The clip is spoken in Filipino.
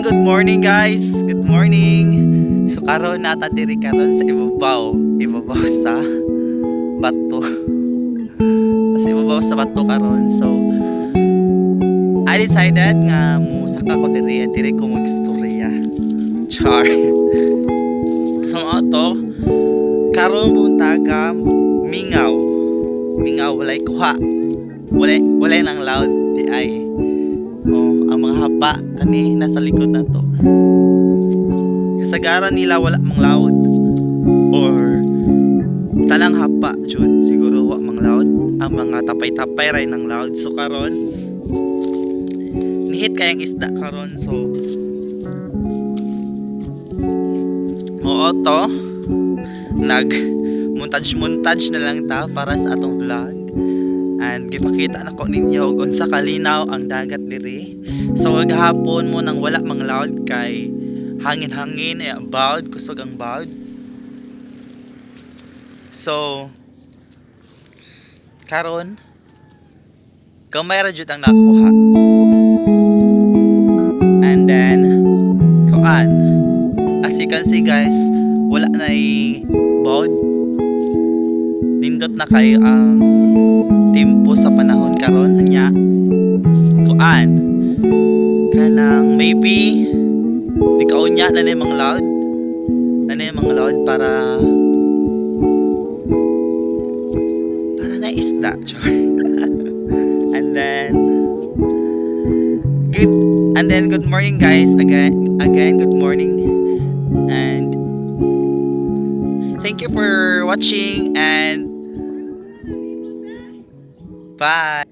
Good morning guys. Good morning. So karon nata diri karon sa ibabaw sa bato. Sa ibabaw sa bato karon. So I decided nga mo saka ko diri ko magstorya. Char. So to karon buntaga mingaw walay kuha. Walay nang loud di ay. Ang mga hapa kani nasa likod na to. Kasagaran nila wala mang laod or talang hapa jud siguro wa mang laod. Ang mga tapay-tapay ray ng laod. So karon nihit kayang isda karon. So to nag montage na lang ta para sa atong vlog. And gipakita na ko ninyo kung sa Kalinaw ang dagat diri. So gahapon mo nang wala mang loud kay hangin ay bawd kusog ang bawd. So karon gamay ra jud ang nakuha. And then as you can see guys, wala na bawd. Nindot na kayo ang tempo sa panahon karon anya kanang maybe di kaunya na mga loud para na isda. and then good morning guys again good morning and thank you for watching and bye.